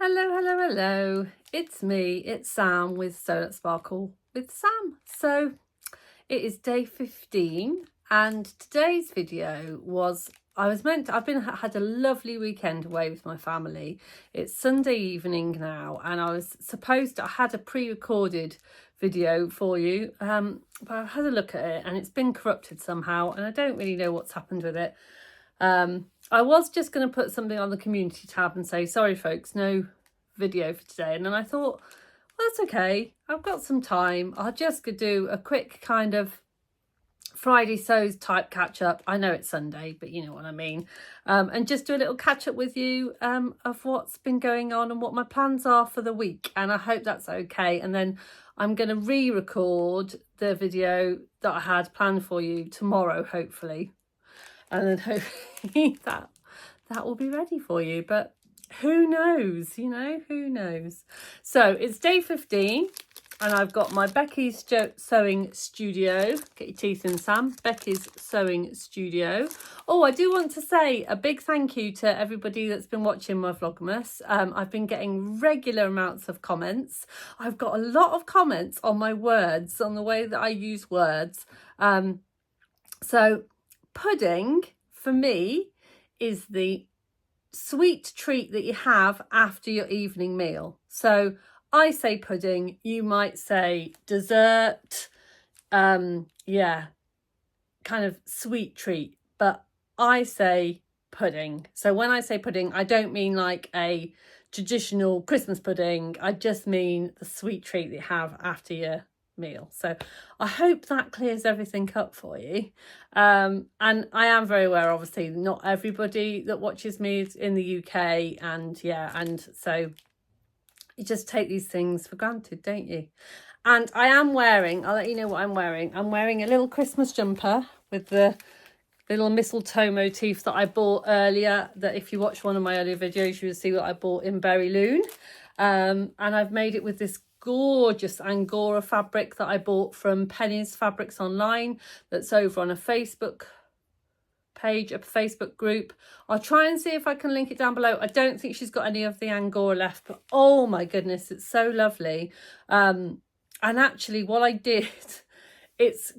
Hello, hello, hello. It's me, it's Sam with Sew That Sparkle with Sam. So it is day 15 and today's video was, I've had a lovely weekend away with my family. It's Sunday evening now and I had a pre-recorded video for you, but I've had a look at it and it's been corrupted somehow and I don't really know what's happened with it. I was just going to put something on the community tab and say, sorry folks, no video for today. And then I thought, well, that's okay. I've got some time. I'll just do a quick kind of Friday sews type catch up. I know it's Sunday, but you know what I mean. And just do a little catch up with you of what's been going on and what my plans are for the week. And I hope that's okay. And then I'm going to re-record the video that I had planned for you tomorrow, hopefully. And then hopefully that will be ready for you. But who knows, you know, who knows? So it's day 15 and I've got my Becky's Sewing Studio. Get your teeth in, Sam. Becky's Sewing Studio. Oh, I do want to say a big thank you to everybody that's been watching my Vlogmas. I've been getting regular amounts of comments. I've got a lot of comments on my words, on the way that I use words. So pudding for me is the sweet treat that you have after your evening meal. So I say pudding, you might say dessert, yeah, kind of sweet treat, but I say pudding. So when I say pudding, I don't mean like a traditional Christmas pudding, I just mean the sweet treat that you have after your meal. So I hope that clears everything up for you. And I am very aware, obviously, not everybody that watches me is in the UK, and yeah, and so you just take these things for granted, don't you? And I am wearing, I'll let you know what I'm wearing. I'm wearing a little Christmas jumper with the little mistletoe motif that I bought earlier, that if you watch one of my earlier videos, you will see what I bought in Berry Loon. And I've made it with this gorgeous Angora fabric that I bought from Penny's Fabrics Online, that's over on a Facebook page, a Facebook group. I'll try and see if I can link it down below. I don't think she's got any of the Angora left, but oh my goodness, it's so lovely. And actually what I did, it's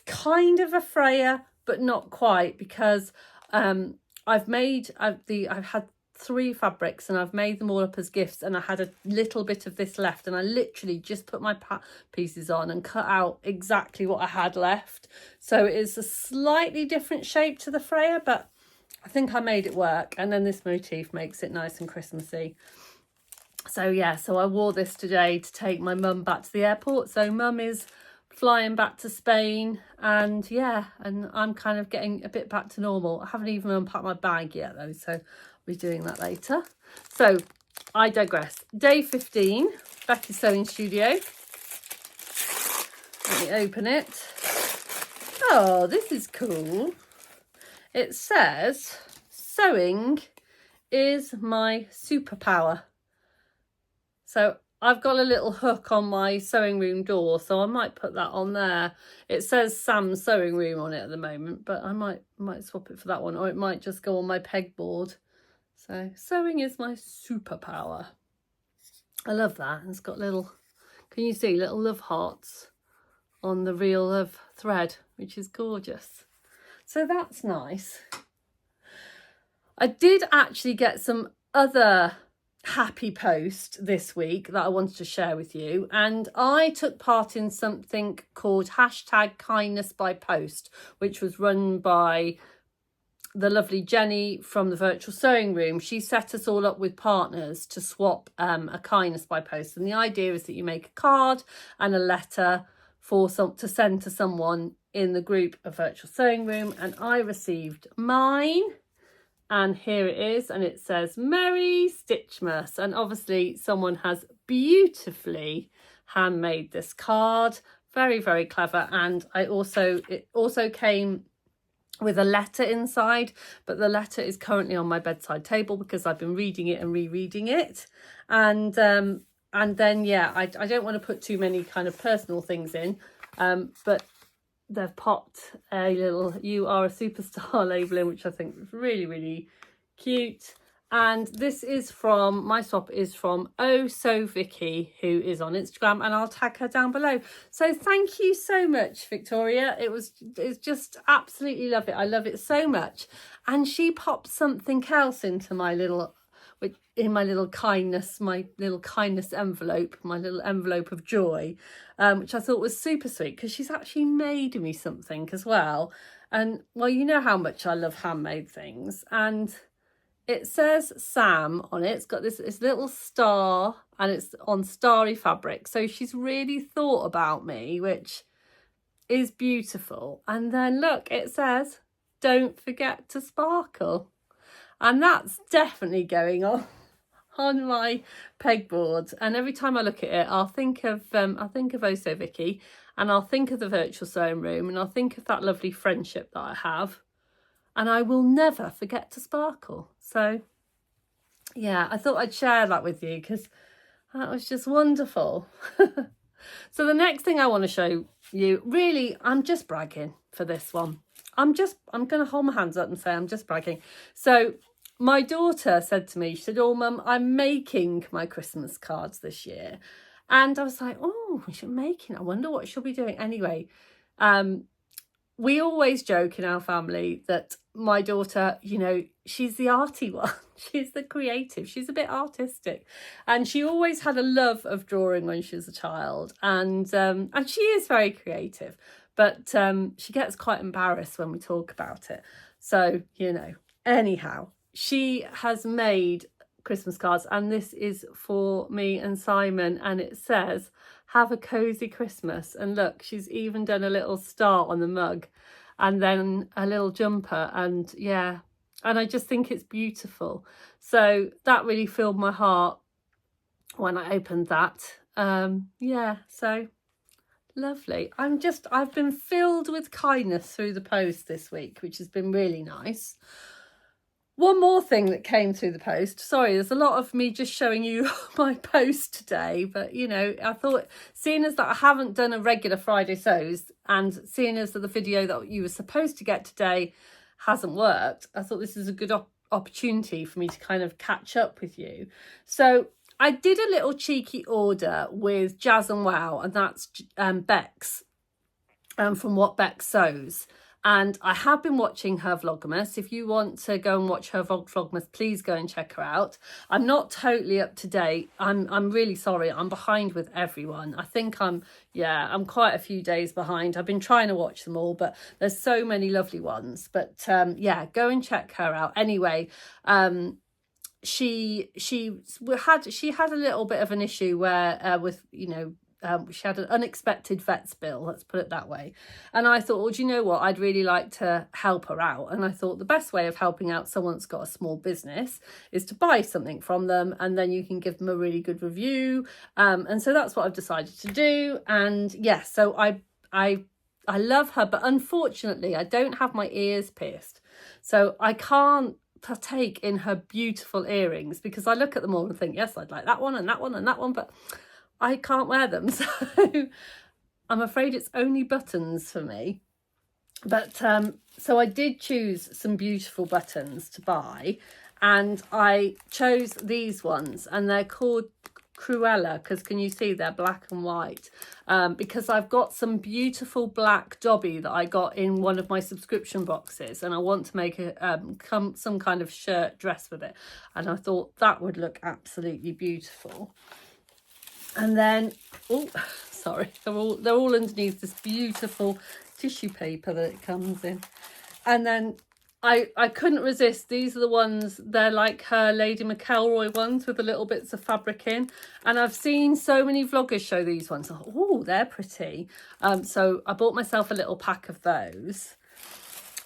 kind of a Freya, but not quite, because I've had 3 fabrics and I've made them all up as gifts, and I had a little bit of this left and I literally just put my pieces on and cut out exactly what I had left. So it is a slightly different shape to the Freya, but I think I made it work. And then this motif makes it nice and Christmassy. So yeah, so I wore this today to take my mum back to the airport. So mum is flying back to Spain, and yeah, and I'm kind of getting a bit back to normal. I haven't even unpacked my bag yet though, so I'll be doing that later. So I digress. Day 15, Becky's Sewing Studio. Let me open it. Oh, this is cool. It says, sewing is my superpower. So I've got a little hook on my sewing room door, so I might put that on there. It says Sam's Sewing Room on it at the moment, but I might swap it for that one, or it might just go on my pegboard. So sewing is my superpower. I love that. It's got little, can you see, little love hearts on the reel of thread, which is gorgeous. So that's nice. I did actually get some other happy post this week that I wanted to share with you, and I took part in something called #KindnessByPost, which was run by the lovely Jenny from the Virtual Sewing Room. She set us all up with partners to swap a kindness by post, and the idea is that you make a card and a letter to send to someone in the group of Virtual Sewing Room, and I received mine. And here it is, and it says Merry Stitchmas, and obviously someone has beautifully handmade this card. Very, very clever. And it also came with a letter inside, but the letter is currently on my bedside table because I've been reading it and rereading it. And then yeah, I don't want to put too many kind of personal things in, but they've popped a little "You Are a Superstar" label in, which I think is really, really cute. And this is from, my swap is from Oh So Vicky, who is on Instagram, and I'll tag her down below. So thank you so much, Victoria. It's just absolutely love it. I love it so much. And she popped something else into my little kindness, my little kindness envelope, my little envelope of joy, which I thought was super sweet, because she's actually made me something as well. And well, you know how much I love handmade things, and it says Sam on it. It's got this little star, and it's on starry fabric. So she's really thought about me, which is beautiful. And then look, it says, don't forget to sparkle. And that's definitely going on my pegboard. And every time I look at it, I'll think of Oh So Vicky, and I'll think of the virtual sewing room, and I'll think of that lovely friendship that I have. And I will never forget to sparkle. So yeah, I thought I'd share that with you, because that was just wonderful. So the next thing I want to show you, really, I'm just bragging for this one. I'm going to hold my hands up and say I'm just bragging. So my daughter said to me, she said, oh, Mum, I'm making my Christmas cards this year. And I was like, oh, she's making, I wonder what she'll be doing. Anyway, we always joke in our family that my daughter, you know, she's the arty one. She's the creative. She's a bit artistic. And she always had a love of drawing when she was a child. And she is very creative. But she gets quite embarrassed when we talk about it. So, you know, anyhow, she has made Christmas cards. And this is for me and Simon. And it says, have a cozy Christmas. And look, she's even done a little star on the mug, and then a little jumper. And yeah, and I just think it's beautiful. So that really filled my heart when I opened that. Yeah, so lovely. I've been filled with kindness through the post this week, which has been really nice. One more thing that came through the post. Sorry, there's a lot of me just showing you my post today. But, you know, I thought, seeing as that I haven't done a regular Friday sews, and seeing as that the video that you were supposed to get today hasn't worked, I thought this is a good opportunity for me to kind of catch up with you. So I did a little cheeky order with Jazz and Wow, and that's Beck's, from What Beck Sews. And I have been watching her Vlogmas. If you want to go and watch her Vlogmas, please go and check her out. I'm not totally up to date. I'm really sorry. I'm behind with everyone. I think I'm quite a few days behind. I've been trying to watch them all, but there's so many lovely ones. But yeah, go and check her out. Anyway, she had a little bit of an issue where with, you know, she had an unexpected vet's bill, let's put it that way. And I thought, well, do you know what? I'd really like to help her out. And I thought the best way of helping out someone that's got a small business is to buy something from them, and then you can give them a really good review. And so that's what I've decided to do. And yes, so I love her, but unfortunately, I don't have my ears pierced. So I can't partake in her beautiful earrings, because I look at them all and think, yes, I'd like that one and that one and that one, but I can't wear them. So I'm afraid it's only buttons for me. But so I did choose some beautiful buttons to buy, and I chose these ones, and they're called Cruella, because can you see they're black and white, because I've got some beautiful black Dobby that I got in one of my subscription boxes, and I want to make some kind of shirt dress with it, and I thought that would look absolutely beautiful. And then, oh, sorry, they're all underneath this beautiful tissue paper that it comes in. And then I couldn't resist. These are the ones, they're like her Lady McElroy ones with the little bits of fabric in. And I've seen so many vloggers show these ones. Oh, they're pretty. So I bought myself a little pack of those.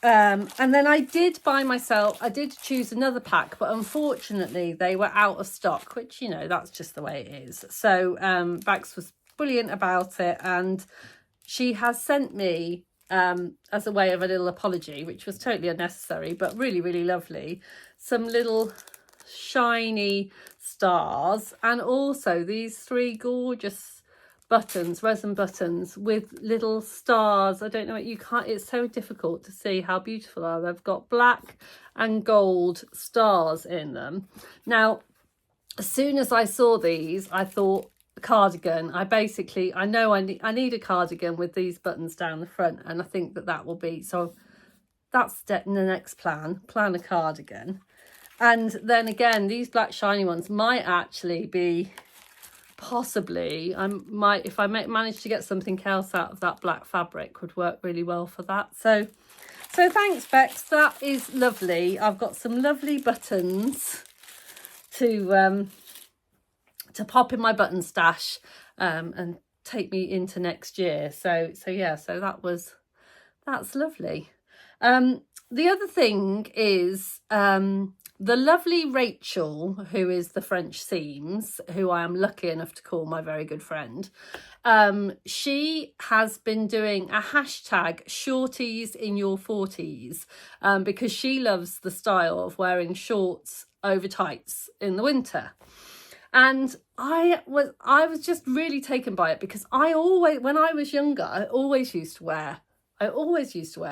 And then I did choose another pack, but unfortunately they were out of stock, which, you know, that's just the way it is. So Bax was brilliant about it, and she has sent me, as a way of a little apology, which was totally unnecessary, but really, really lovely, some little shiny stars, and also these 3 gorgeous buttons, resin buttons with little stars. I don't know, you can't, it's so difficult to see how beautiful they are. They've got black and gold stars in them. Now, as soon as I saw these, I thought cardigan. I know I need a cardigan with these buttons down the front, and I think that will be, so that's the next plan a cardigan. And then again, these black shiny ones might actually be, possibly, if I manage to get something else out of that black fabric, would work really well for that. So thanks, Bex, that is lovely. I've got some lovely buttons to pop in my button stash and take me into next year. So yeah, so that's lovely. The other thing is the lovely Rachel, who is the French Seams, who I am lucky enough to call my very good friend. She has been doing a hashtag shorties in your 40s because she loves the style of wearing shorts over tights in the winter. And I was just really taken by it, because when I was younger, I always used to wear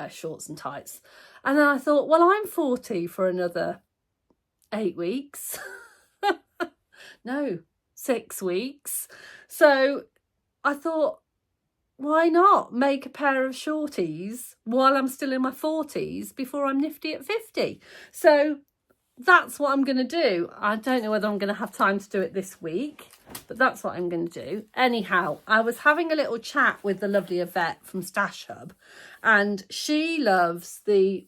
shorts and tights. And then I thought, well, I'm 40 for another 8 weeks. No, 6 weeks. So I thought, why not make a pair of shorties while I'm still in my 40s before I'm nifty at 50? So that's what I'm going to do. I don't know whether I'm going to have time to do it this week, but that's what I'm going to do. Anyhow, I was having a little chat with the lovely Yvette from Stash Hub, and she loves the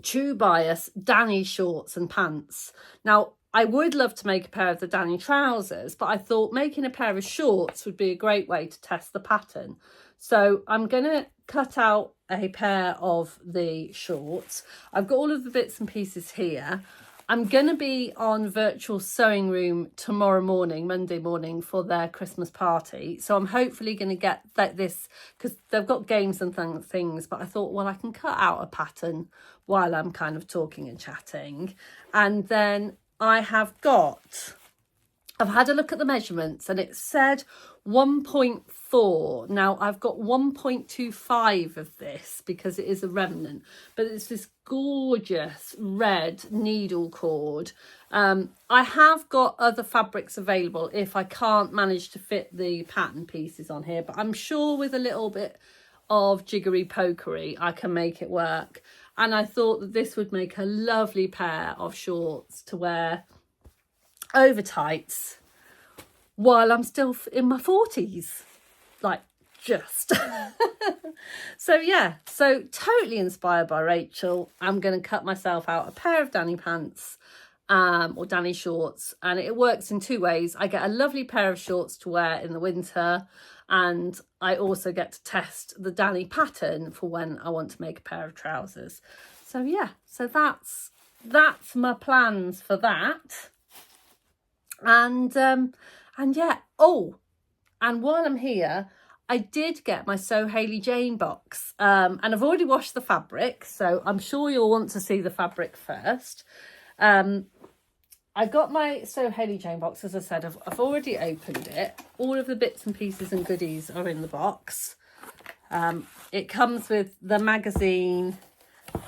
True Bias Danny shorts and pants. Now, I would love to make a pair of the Danny trousers, but I thought making a pair of shorts would be a great way to test the pattern. So I'm going to cut out a pair of the shorts. I've got all of the bits and pieces here. I'm going to be on Virtual Sewing Room tomorrow morning, Monday morning, for their Christmas party. So I'm hopefully going to get this, because they've got games and things, but I thought, well, I can cut out a pattern while I'm kind of talking and chatting. And then I've had a look at the measurements, and it said 1.4. Now I've got 1.25 of this because it is a remnant, but it's this gorgeous red needle cord. I have got other fabrics available if I can't manage to fit the pattern pieces on here, but I'm sure with a little bit of jiggery pokery I can make it work. And I thought that this would make a lovely pair of shorts to wear over tights while I'm still in my 40s, like just. So yeah, so totally inspired by Rachel, I'm going to cut myself out a pair of Danny pants or Danny shorts, and it works in two ways. I get a lovely pair of shorts to wear in the winter, and I also get to test the Danny pattern for when I want to make a pair of trousers. So yeah, so that's my plans for that. And yeah, and while I'm here, I did get my Sew Hayley Jane box, and I've already washed the fabric, so I'm sure you'll want to see the fabric first. I got my Sew Hayley Jane box, as I said. I've already opened it. All of the bits and pieces and goodies are in the box. It comes with the magazine,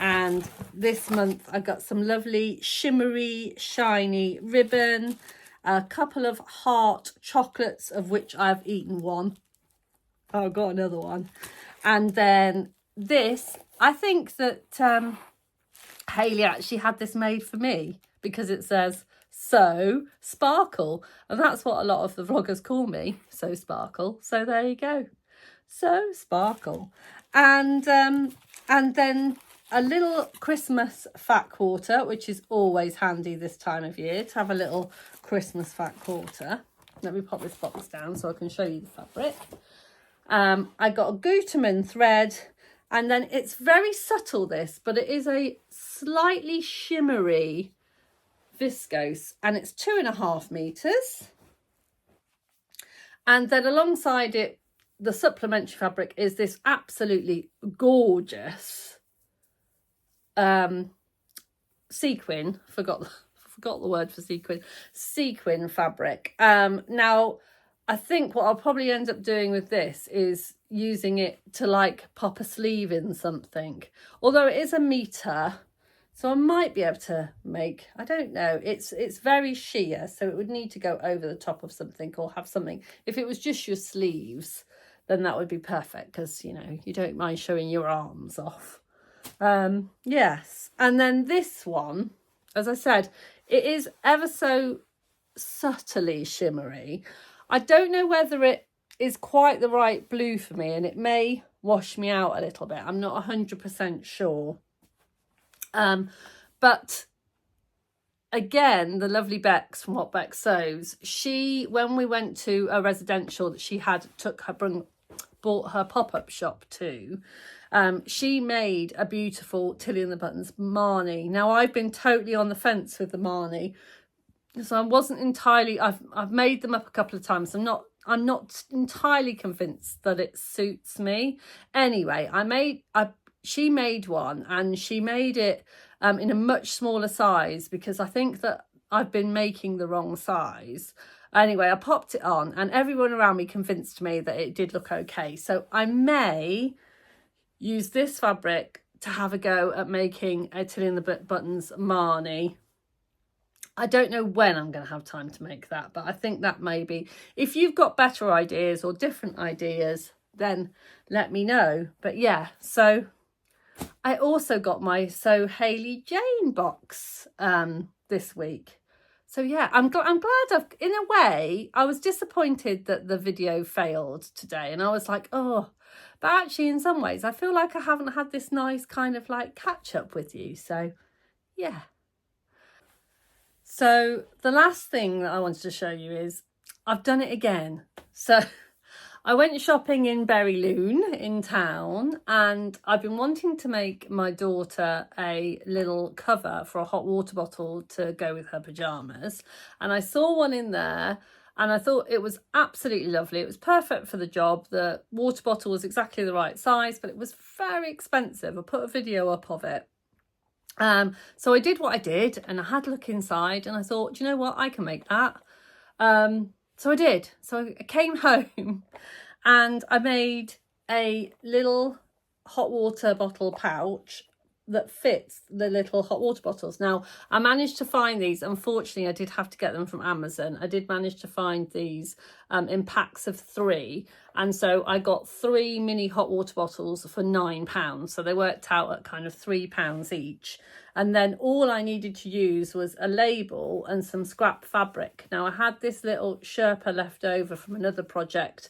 and this month I got some lovely shimmery, shiny ribbon, a couple of heart chocolates, of which I've eaten one. Oh, I've got another one. And then this, I think that Hayley actually had this made for me, because it says So Sparkle, and that's what a lot of the vloggers call me, So Sparkle. So there you go, So Sparkle. And then a little Christmas fat quarter, which is always handy this time of year to have a little Christmas fat quarter. Let me pop this box down so I can show you the fabric. I got a Gutermann thread, and then it's very subtle, this, but it is a slightly shimmery viscose, and it's 2.5 meters. And then alongside it, the supplementary fabric is this absolutely gorgeous sequin. Forgot the word for sequin fabric. Now I think what I'll probably end up doing with this is using it to like pop a sleeve in something, although it is a metre, so I might be able to make, I don't know, it's very sheer, so it would need to go over the top of something or have something. If it was just your sleeves, then that would be perfect, because, you know, you don't mind showing your arms off. Yes, and then this one, as I said, it is ever so subtly shimmery. I don't know whether it is quite the right blue for me, and it may wash me out a little bit. I'm not 100% sure. But again, the lovely Bex from What Bex Sews, she, when we went to a residential that she had bought her pop-up shop to, she made a beautiful Tilly and the Buttons Marnie. Now, I've been totally on the fence with the Marnie, so I wasn't entirely, I've made them up a couple of times. I'm not entirely convinced that it suits me. Anyway, she made one, and she made it in a much smaller size, because I think that I've been making the wrong size. Anyway, I popped it on, and everyone around me convinced me that it did look okay. So I may use this fabric to have a go at making a Tilly and the Buttons Marnie. I don't know when I'm going to have time to make that, but I think that may be. If you've got better ideas or different ideas, then let me know. But yeah, so I also got my So Hayley Jane box this week. So yeah, I'm glad in a way, I was disappointed that the video failed today, and I was like, oh, but actually in some ways I feel like I haven't had this nice kind of like catch up with you. So yeah. So the last thing that I wanted to show you is I've done it again. So I went shopping in Berryloon in town, and I've been wanting to make my daughter a little cover for a hot water bottle to go with her pyjamas. And I saw one in there, and I thought it was absolutely lovely. It was perfect for the job. The water bottle was exactly the right size, but it was very expensive. I put a video up of it. So I did what I did, and I had a look inside, and I thought, do you know what, I can make that. So I did. So I came home and I made a little hot water bottle pouch that fits the little hot water bottles. Now, I managed to find these. Unfortunately, I did have to get them from Amazon. I did manage to find these in packs of 3. And so I got 3 mini hot water bottles for £9. So they worked out at kind of £3 each. And then all I needed to use was a label and some scrap fabric. Now, I had this little Sherpa left over from another project,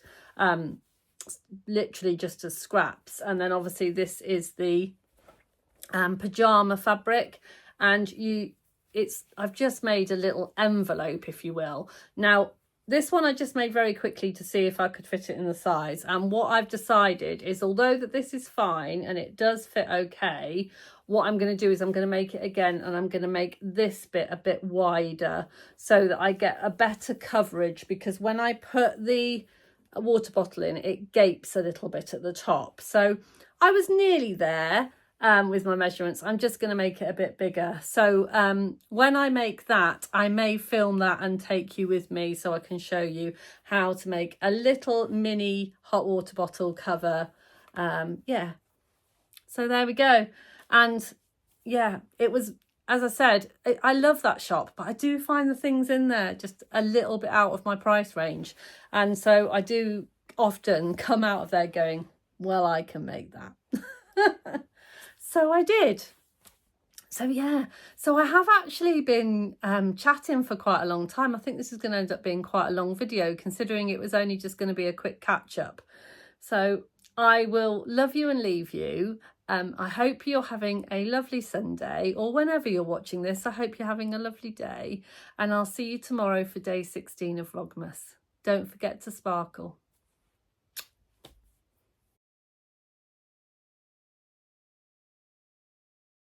literally just as scraps. And then obviously this is the pajama fabric, and I've just made a little envelope, if you will. Now, this one I just made very quickly to see if I could fit it in the size, and what I've decided is, although that this is fine and it does fit okay, what I'm going to do is I'm going to make it again, and I'm going to make this bit a bit wider so that I get a better coverage, because when I put the water bottle in, it gapes a little bit at the top. So I was nearly there with my measurements. I'm just going to make it a bit bigger. So when I make that, I may film that and take you with me so I can show you how to make a little mini hot water bottle cover. Yeah, so there we go. And yeah, it was, as I said, I love that shop, but I do find the things in there just a little bit out of my price range. And so I do often come out of there going, well, I can make that. So I did. So yeah, so I have actually been chatting for quite a long time. I think this is going to end up being quite a long video, considering it was only just going to be a quick catch up. So I will love you and leave you. I hope you're having a lovely Sunday, or whenever you're watching this, I hope you're having a lovely day. And I'll see you tomorrow for day 16 of Vlogmas. Don't forget to sparkle.